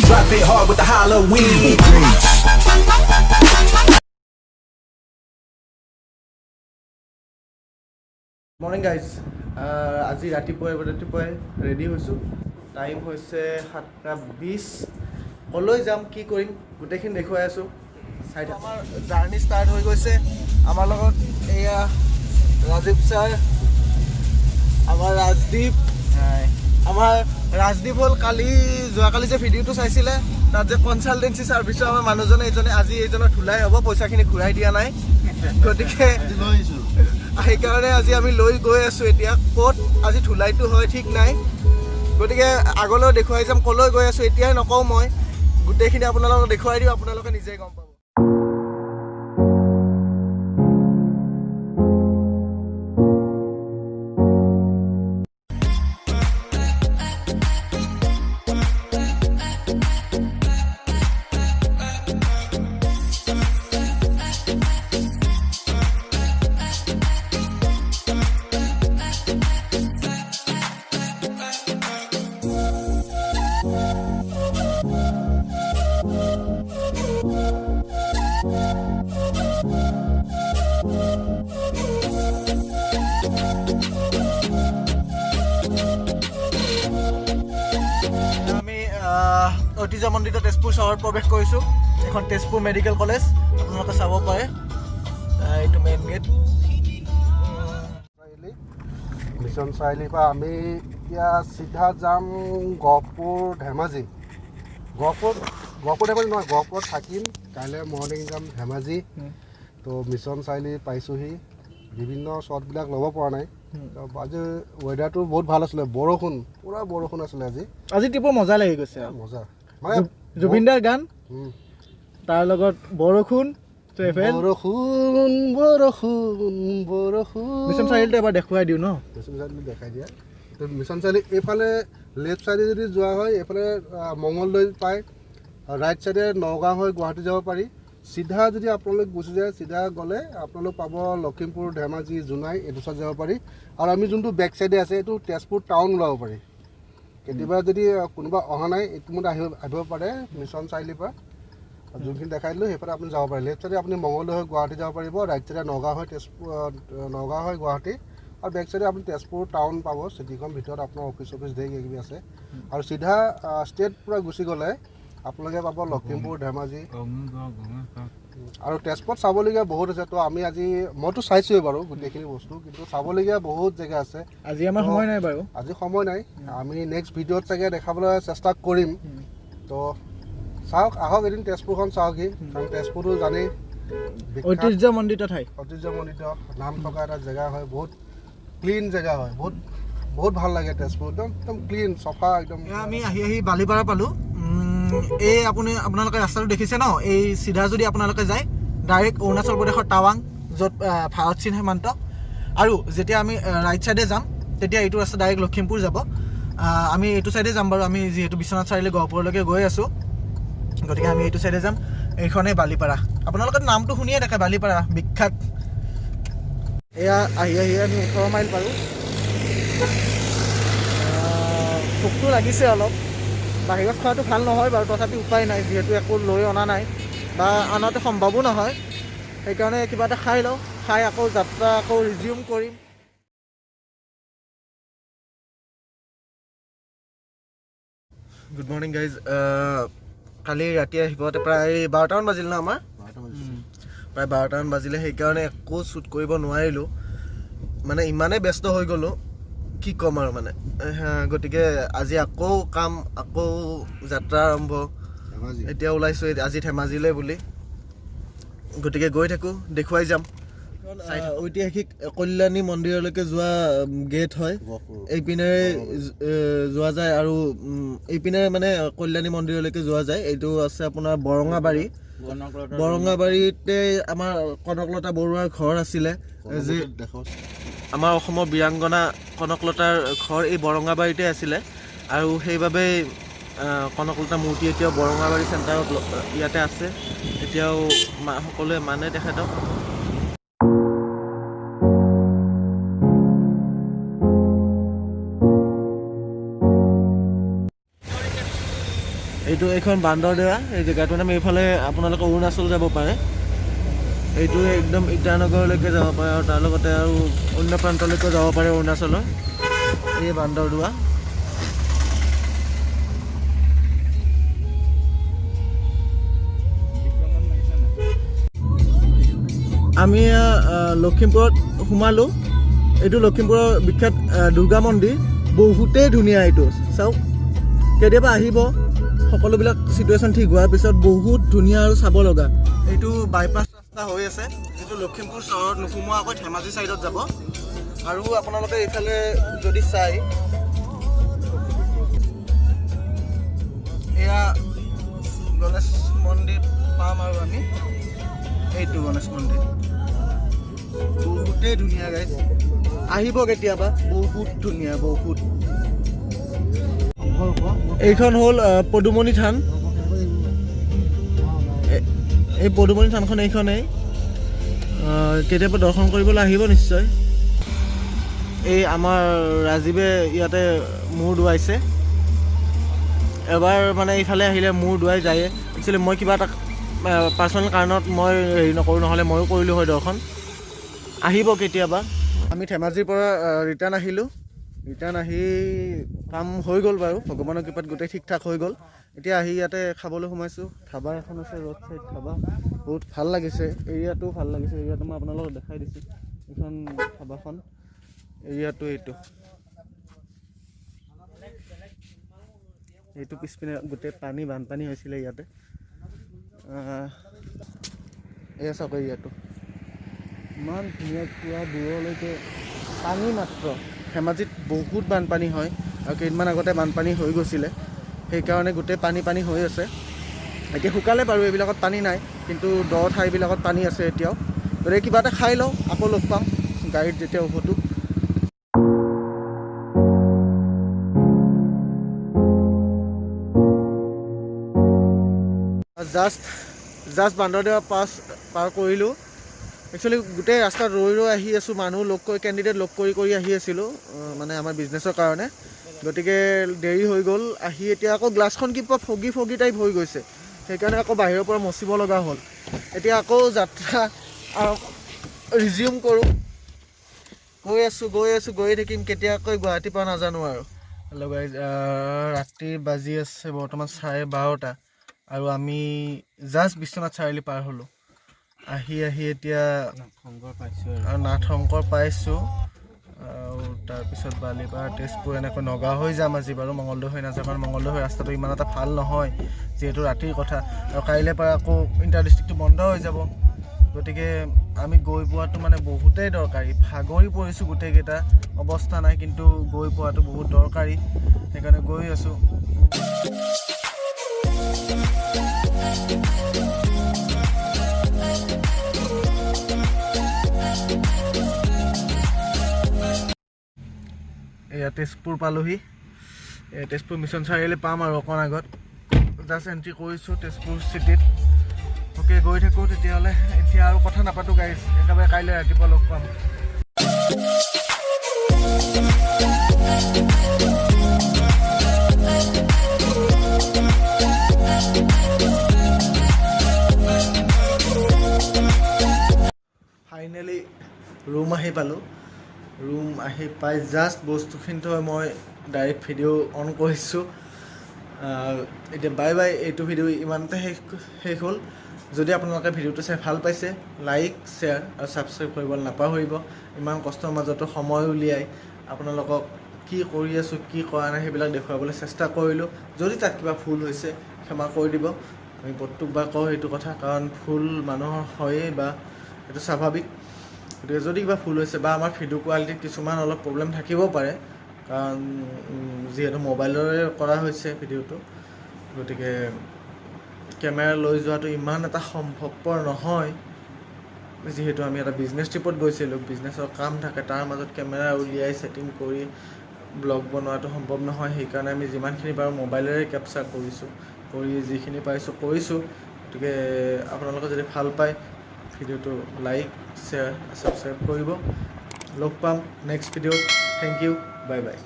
Drop it hard with the Halloween. Morning guys আজি ৰাতিপুৱাই ready হৈছোঁ টাইম হৈছে 7:20 ক'লৈ যাম কি কৰিম গোটেইখিনি দেখুৱাই আছোঁ চাই আমাৰ জাৰ্ণি ষ্টাৰ্ট হৈ গৈছে আমাৰ লগত এয়া ৰাজীৱ ছাৰ আমাৰ ৰাজদীপ হ'ল যোৱাকালি যে ভিডিঅ'টো চাইছিলে তাত যে কনচালটেঞ্চি ছাৰ্ভিচৰ আমাৰ মানুহজনে আজি এইজনৰ ধুলাই হ'ব পইচাখিনি ঘূৰাই দিয়া নাই গতিকে সেইকাৰণে আজি আমি লৈ গৈ আছোঁ এতিয়া ক'ত আজি ধুলাইটো হয় ঠিক নাই গতিকে আগলৈ দেখুৱাই যাম ক'লৈ গৈ আছোঁ এতিয়াই নকওঁ মই গোটেইখিনি আপোনালোকক দেখুৱাই দিওঁ আপোনালোকে নিজেই গম পাব ঐতিহ্য মণ্ডিত তেজপুৰ চহৰত প্ৰৱেশ কৰিছোঁ এখন তেজপুৰ মেডিকেল কলেজ আপোনালোকে চাব পাৰে এইটো মেইন গেট মিছন চাৰিআলিৰ পৰা আমি এতিয়া চিধা যাম গহপুৰ ধেমাজি নহয় গহপুৰত থাকিম কাইলৈ মৰ্ণিং যাম ধেমাজি তো মিছন চাৰিআলি পাইছোঁহি বিভিন্ন শ্বটবিলাক ল'ব পৰা নাই আজি ৱেডাৰটো বহুত ভাল আছিলে পুৰা বৰষুণ আছিলে আজি ট্ৰিপৰ মজা লাগি গৈছে মজা মানে জুবিনদাৰ গান তাৰ লগত বৰষুণ মিছন চাৰিআলিটো এবাৰ দেখুৱাই দিওঁ ন মিছন চাৰিআলি দেখাই দিয়া মিছন চাৰিআলি এইফালে লেফ্ট চাইডে যদি যোৱা হয় এইফালে মঙলদৈ পায় ৰাইট চাইডে নগাঁও হৈ গুৱাহাটী যাব পাৰি চিধা যদি আপোনালোক গুচি যায় চিধা গ'লে আপোনালোক পাব লখিমপুৰ ধেমাজি জোনাই এইটো চাইড যাব পাৰি আৰু আমি যোনটো বেক চাইডে আছে এইটো তেজপুৰ টাউন ওলাব পাৰি কেতিয়াবা যদি কোনোবা অহা নাই এইটো মতে আহিব পাৰে মিছন চাৰিআলিৰ পৰা যোনখিনি দেখাই দিলোঁ সেইফালে আপুনি যাব পাৰে লেফ্ট চাইডে আপুনি মঙলদৈ হৈ গুৱাহাটী যাব পাৰিব ৰাইট চাইডে নগাঁও হৈ গুৱাহাটী আৰু বেক চাইডে আপুনি তেজপুৰ টাউন পাব চিটিখন ভিতৰত আপোনাৰ অফিচ ধেৰ কিবাকিবি আছে আৰু চিধা ষ্টেট পূৰা গুচি গ'লে আপোনালোকে পাব লখিমপুৰ ধেমাজি আৰু তেজপুৰত চাবলগীয়া বহুত আছে তো আমি মইতো চাইছোঁৱেই বাৰু গোটেইখিনি বস্তু কিন্তু চাবলগীয়া বহুত জেগা আছে আজি আমাৰ সময় নাই বাৰু আজি সময় নাই আমি নেক্সট ভিডিঅ'ত চাগে দেখাবলৈ চেষ্টা কৰিম তো চাওক আহক এদিন তেজপুৰখন চাওকহি কাৰণ তেজপুৰটো জানেই ঐতিহ্যমণ্ডিত নাম থকা এটা জেগা হয় বহুত ক্লিন জেগা হয় বহুত ভাল লাগে তেজপুৰ একদম ক্লিন চফা একদম আমি আহি বালিপাৰা পালোঁ এই আপোনালোকে ৰাস্তাটো দেখিছে ন এই চিধা যদি আপোনালোকে যায় ডাইৰেক্ট অৰুণাচল প্ৰদেশৰ টাৱাং য'ত ভাৰত চীন সীমান্ত আৰু যেতিয়া আমি ৰাইট চাইডে যাম তেতিয়া এইটো ৰাস্তা ডাইৰেক্ট লখিমপুৰ যাব আমি এইটো চাইডে যাম বাৰু আমি যিহেতু বিশ্বনাথ চাৰিআলি গহপুৰলৈকে গৈ আছোঁ গতিকে আমি এইটো চাইডে যাম এইখনেই বালিপাৰা আপোনালোকে নামটো শুনিয়ে থাকে বালিপাৰা বিখ্যাত এয়া আহি আমি 18 মাইল পাৰোঁ ভোকটো লাগিছে অলপ বাহিৰত খোৱাটো ভাল নহয় বাৰু তথাপি উপায় নাই যিহেতু একো লৈ অনা নাই বা আনাটো সম্ভৱো নহয় সেইকাৰণে কিবা এটা খাই লওঁ খাই আকৌ যাত্ৰা ৰিজিউম কৰিম গুড মৰ্ণিং গাইজ কালি ৰাতি আহিবতে প্ৰায় 12টামান বাজিল ন আমাৰ প্ৰায় 12টামান বাজিলে সেইকাৰণে একো শ্বুট কৰিব নোৱাৰিলোঁ মানে ইমানেই ব্যস্ত হৈ গ'লোঁ কি ক'ম আৰু মানে গতিকে আজি আকৌ যাত্ৰা আৰম্ভ এতিয়া ওলাইছোঁ আজি ধেমাজিলৈ বুলি গতিকে গৈ থাকোঁ দেখুৱাই যাম ঐতিহাসিক কল্যাণী মন্দিৰলৈকে যোৱা গেট হয় এইপিনেৰে যোৱা যায় আৰু এইপিনে মানে কল্যাণী মন্দিৰলৈকে যোৱা যায় এইটো আছে আপোনাৰ বৰঙাবাৰীতে আমাৰ কনকলতা বৰুৱাৰ ঘৰ আছিলে যি আমাৰ অসমৰ বীৰাংগনা কনকলতাৰ ঘৰ এই বৰঙাবাৰীতে আছিলে আৰু সেইবাবে কনকলতা মূৰ্তি এতিয়াও বৰঙাবাৰী চেণ্টাৰত ইয়াতে আছে এতিয়াও সকলোৱে মানে তেখেতক এইটো এইখন বান্দৰদেৱা এই জেগাটোৰ নাম। এইফালে আপোনালোকে অৰুণাচল যাব পাৰে, এইটো একদম ইটানগৰলৈকে যাব পাৰে আৰু তাৰ লগতে আৰু অন্য প্ৰান্তলৈকে যাব পাৰে অৰুণাচলৰ। এই বান্দৰদোৱা আমি লখিমপুৰত সোমালোঁ। এইটো লখিমপুৰৰ বিখ্যাত দুৰ্গা মন্দিৰ, বহুতেই ধুনীয়া। এইটো চাওক, কেতিয়াবা আহিব, সকলোবিলাক চিটুৱেশ্যন ঠিক হোৱাৰ পিছত বহুত ধুনীয়া আৰু চাব লগা। এইটো বাইপাছ ৰাস্তা হৈ আছে, যিটো লখিমপুৰ চহৰত নোসোমোৱাকৈ ধেমাজি ছাইডত যাব। আৰু আপোনালোকে এইফালে যদি চাই, এয়া গণেশ মন্দিৰ পাম আৰু আমি। এইটো গণেশ মন্দিৰ বহুতেই ধুনীয়া গাইজ, আহিব কেতিয়াবা, বহুত ধুনীয়া বহুত। এইখন হ'ল পদুমণি থান। এই পদুমণি থানখন এইখনেই, কেতিয়াবা দৰ্শন কৰিবলৈ আহিব নিশ্চয়। এই আমাৰ ৰাজীৱে ইয়াতে মূৰ দোৱাইছে। এবাৰ মানে এইফালে আহিলে মূৰ দোৱাই যায়। একচুৱেলি মই কিবা এটা পাৰ্চনেল কাৰণত মই হেৰি নকৰোঁ, নহ'লে ময়ো কৰিলোঁ হয় দৰ্শন। আহিব কেতিয়াবা। আমি ধেমাজিৰ পৰা ৰিটাৰ্ণ আহিলোঁ। ৰিটাৰ্ণ আহি কাম হৈ গ'ল বাৰু, ভগৱানৰ কৃপাত গোটেই ঠিক ঠাক হৈ গ'ল। এতিয়া আহি ইয়াতে খাবলৈ সোমাইছোঁ। ধাবা এখন আছে, ৰোড চাইড ধাবা, বহুত ভাল লাগিছে। এৰিয়াটো ভাল লাগিছে। এৰিয়াটো মই আপোনালোকক দেখাই দিছোঁ। এইখন ধাবাখন, এৰিয়াটো এইটো পিছপিনে গোটেই পানী, বানপানী হৈছিলে ইয়াতে। এয়া চাওক এৰিয়াটো ইমান ধুনীয়া, পুৰা দূৰলৈকে পানী মাত্ৰ। ধেমাজিত বহুত বানপানী হয় আৰু কেইদিনমান আগতে বানপানী হৈ গৈছিলে, সেইকাৰণে গোটেই পানী হৈ আছে। এতিয়া শুকালে বাৰু, এইবিলাকত পানী নাই, কিন্তু দ ঠাইবিলাকত পানী আছে এতিয়াও। গতিকে কিবা এটা খাই লওঁ, আকৌ লগ পাম গাড়ীত যেতিয়া উভতো। জাষ্ট বান্দৰদেৱা পাৰ কৰিলোঁ। একচুৱেলি গোটেই ৰাস্তাত ৰৈ আহি আছোঁ, মানুহ লগ কৰি, কেণ্ডিডেট লগ কৰি আহি আছিলোঁ, মানে আমাৰ বিজনেছৰ কাৰণে। গতিকে দেৰি হৈ গ'ল। আহি এতিয়া আকৌ গ্লাছখন কিবা ফগি টাইপ হৈ গৈছে, সেইকাৰণে আকৌ বাহিৰৰ পৰা মচিব লগা হ'ল। এতিয়া আকৌ যাত্ৰা ৰিজিউম কৰোঁ। গৈ থাকিম, কেতিয়াকৈ গুৱাহাটীৰ পৰা নাজানো আৰু। হেল্ল' গাইজ, ৰাতি বাজি আছে বৰ্তমান 12:30 আৰু আমি জাষ্ট বিশ্বনাথ চাৰিআলি পাৰ হ'লোঁ। আহি এতিয়া নাথ শংকৰ পাইছোঁ আৰু তাৰপিছত বালিপাৰা, তেজপুৰ, এনেকৈ নগাঁও হৈ যাম আজি বাৰু। মঙলদৈ হৈ নাযাওঁ, কাৰণ মঙলদৈ হৈ ৰাস্তাটো ইমান এটা ভাল নহয়, যিহেতু ৰাতিৰ কথা। আৰু কাইলৈ পৰা আকৌ ইণ্টাৰ ডিষ্ট্ৰিক্টটো বন্ধ হৈ যাব। গতিকে আমি গৈ পোৱাটো মানে বহুতেই দৰকাৰী। ভাগৰি পৰিছোঁ গোটেইকেইটা, অৱস্থা নাই, কিন্তু গৈ পোৱাটো বহুত দৰকাৰী, সেইকাৰণে গৈ আছোঁ। এয়া তেজপুৰ পালোহি। তেজপুৰ মিছন চাৰিআলি পাম আৰু অকণ আগত। জাষ্ট এণ্ট্ৰি কৰিছোঁ তেজপুৰ চিটিত। অ'কে, গৈ থাকোঁ তেতিয়াহ'লে। এতিয়া আৰু কথা নাপাতোঁ গাইজ, একেবাৰে কাইলৈ ৰাতিপুৱা লগ পাম। ফাইনেলি ৰুম আহি পালোঁ। ৰুম আহি পাই জাষ্ট বস্তুখিনি থৈ মই ডাইৰেক্ট ভিডিঅ' অন কৰিছোঁ। এতিয়া বাই বাই। এইটো ভিডিঅ' ইমানতে শেষ হ'ল। যদি আপোনালোকে ভিডিঅ'টো চাই ভাল পাইছে, লাইক, শ্বেয়াৰ আৰু ছাবস্ক্ৰাইব কৰিবলৈ নাপাহৰিব। ইমান কষ্টৰ মাজতো সময় উলিয়াই আপোনালোকক কি কৰি আছোঁ, কি কৰা নাই, সেইবিলাক দেখুৱাবলৈ চেষ্টা কৰিলোঁ। যদি তাত কিবা ভুল হৈছে ক্ষমা কৰি দিব। আমি প্ৰত্যেকবাৰ কওঁ সেইটো কথা, কাৰণ ভুল মানুহৰ হয়েই, বা এইটো স্বাভাৱিক। গতিকে যদি কিবা ভুল হৈছে বা আমাৰ ভিডিঅ' কোৱালিটিত কিছুমান অলপ প্ৰব্লেম থাকিব পাৰে, কাৰণ যিহেতু মোবাইলৰে কৰা হৈছে ভিডিঅ'টো, গতিকে কেমেৰা লৈ যোৱাটো ইমান এটা সম্ভৱপৰ নহয়। যিহেতু আমি এটা বিজনেছ ট্ৰিপত গৈছিলোঁ, বিজনেছৰ কাম থাকে, তাৰ মাজত কেমেৰা উলিয়াই ছেটিং কৰি ব্লগ বনোৱাটো সম্ভৱ নহয়। সেইকাৰণে আমি যিমানখিনি পাৰোঁ মোবাইলেৰে কেপচাৰ কৰিছোঁ, কৰি যিখিনি পাৰিছোঁ কৰিছোঁ। গতিকে আপোনালোকে যদি ভাল পায় ভিডিঅ'টো লাইক, শ্বেয়াৰ, ছাবস্ক্ৰাইব কৰিব। লগ পাম নেক্সট ভিডিঅ'ত। Thank you, bye by.